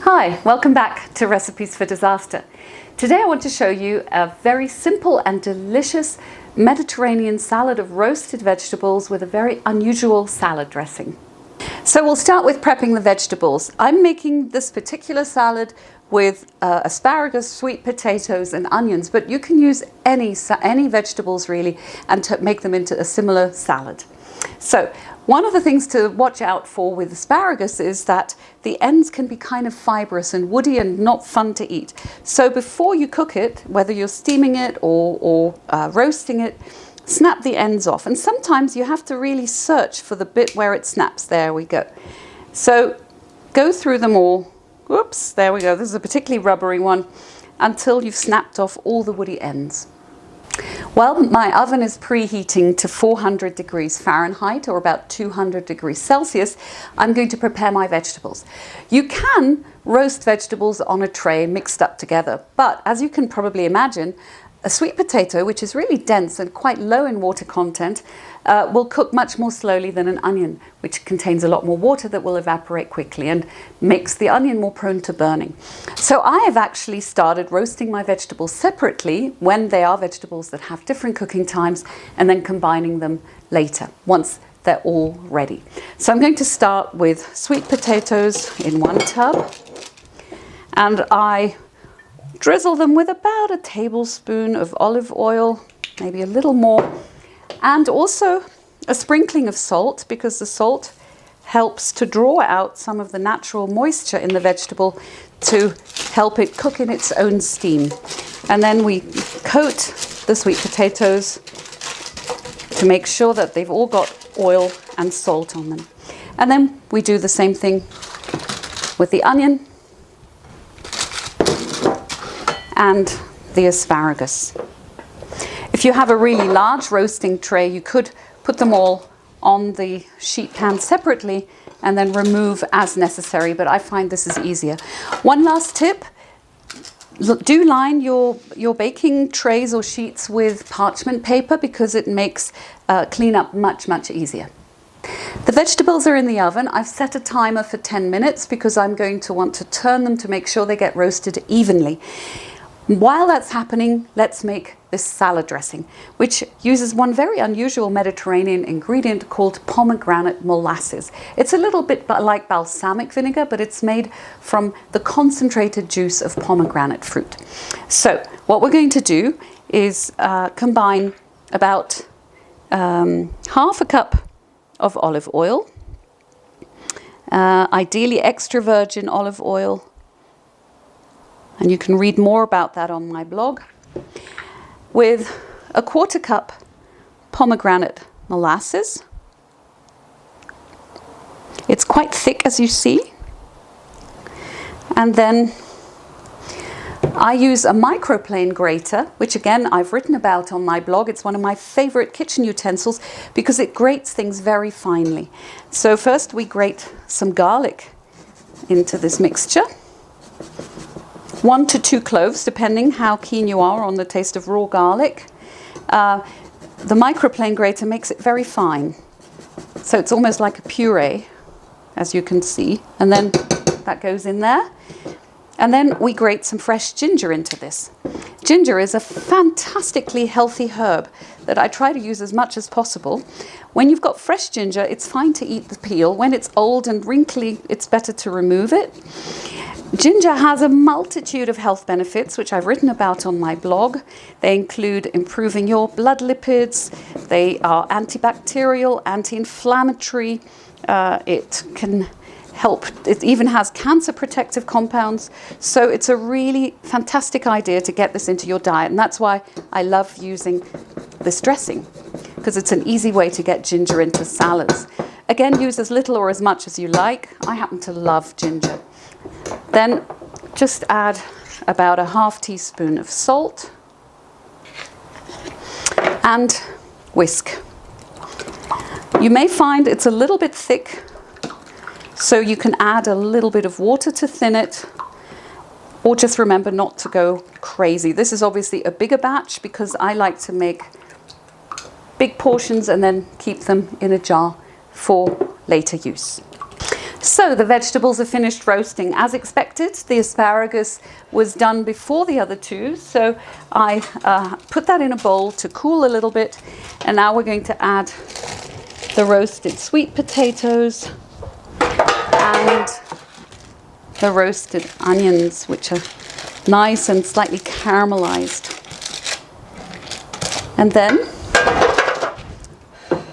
Hi, welcome back to Recipes for Disaster. Today I want to show you a very simple and delicious Mediterranean salad of roasted vegetables with a very unusual salad dressing. So we'll start with prepping the vegetables. I'm making this particular salad with asparagus, sweet potatoes and onions, but you can use any vegetables really and make them into a similar salad. So one of the things to watch out for with asparagus is that the ends can be kind of fibrous and woody and not fun to eat. So before you cook it, whether you're steaming it or roasting it, snap the ends off. And sometimes you have to really search for the bit where it snaps. There we go. So go through them all. Whoops, there we go. This is a particularly rubbery one until you've snapped off all the woody ends. Well, my oven is preheating to 400 degrees Fahrenheit or about 200 degrees Celsius. I'm going to prepare my vegetables. You can roast vegetables on a tray mixed up together, but as you can probably imagine, a sweet potato, which is really dense and quite low in water content, will cook much more slowly than an onion, which contains a lot more water that will evaporate quickly and makes the onion more prone to burning. So I have actually started roasting my vegetables separately when they are vegetables that have different cooking times, and then combining them later once they're all ready. So I'm going to start with sweet potatoes in one tub, and I drizzle them with about a tablespoon of olive oil, maybe a little more, and also a sprinkling of salt, because the salt helps to draw out some of the natural moisture in the vegetable to help it cook in its own steam. And then we coat the sweet potatoes to make sure that they've all got oil and salt on them. And then we do the same thing with the onion and the asparagus. If you have a really large roasting tray, you could put them all on the sheet pan separately and then remove as necessary, but I find this is easier. One last tip, do line your baking trays or sheets with parchment paper, because it makes cleanup much easier. The vegetables are in the oven. I've set a timer for 10 minutes because I'm going to want to turn them to make sure they get roasted evenly. While that's happening, let's make this salad dressing, which uses one very unusual Mediterranean ingredient called pomegranate molasses. It's a little bit like balsamic vinegar, but it's made from the concentrated juice of pomegranate fruit. So what we're going to do is combine about half a cup of olive oil, ideally extra virgin olive oil, and you can read more about that on my blog, with a quarter cup pomegranate molasses. It's quite thick, as you see. And then I use a microplane grater, which again I've written about on my blog. It's one of my favorite kitchen utensils because it grates things very finely. So first we grate some garlic into this mixture. 1 to 2 cloves, depending how keen you are on the taste of raw garlic. The microplane grater makes it very fine. So it's almost like a puree, as you can see. And then that goes in there. And then we grate some fresh ginger into this. Ginger is a fantastically healthy herb that I try to use as much as possible. When you've got fresh ginger, it's fine to eat the peel. When it's old and wrinkly, it's better to remove it. Ginger has a multitude of health benefits, which I've written about on my blog. They include improving your blood lipids. They are antibacterial, anti-inflammatory. It can help. It even has cancer protective compounds. So it's a really fantastic idea to get this into your diet. And that's why I love using this dressing, because it's an easy way to get ginger into salads. Again, use as little or as much as you like. I happen to love ginger. Then just add about a half teaspoon of salt and whisk. You may find it's a little bit thick, so you can add a little bit of water to thin it, or just remember not to go crazy. This is obviously a bigger batch because I like to make big portions and then keep them in a jar for later use. So the vegetables are finished roasting as expected. The asparagus was done before the other two, so I put that in a bowl to cool a little bit, and now we're going to add the roasted sweet potatoes and the roasted onions, which are nice and slightly caramelized. And then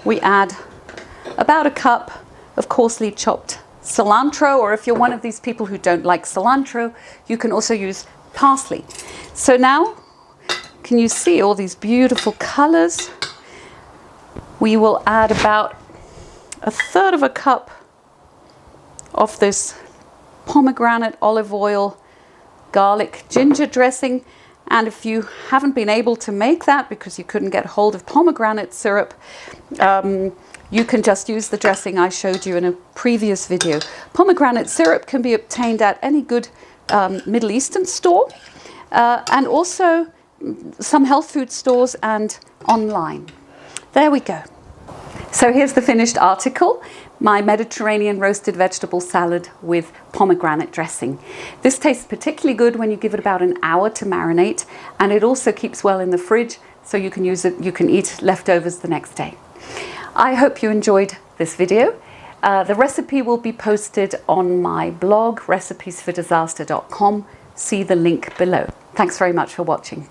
we add about a cup of coarsely chopped cilantro, or if you're one of these people who don't like cilantro, you can also use parsley. So now, can you see all these beautiful colors? We will add about a third of a cup of this pomegranate olive oil garlic ginger dressing. And if you haven't been able to make that because you couldn't get hold of pomegranate syrup, you can just use the dressing I showed you in a previous video. Pomegranate syrup can be obtained at any good Middle Eastern store, and also some health food stores and online. There we go. So here's the finished article, my Mediterranean roasted vegetable salad with pomegranate dressing. This tastes particularly good when you give it about an hour to marinate, and it also keeps well in the fridge, so you can use it, you can eat leftovers the next day. I hope you enjoyed this video. The recipe will be posted on my blog, recipesfordisaster.com. See the link below. Thanks very much for watching.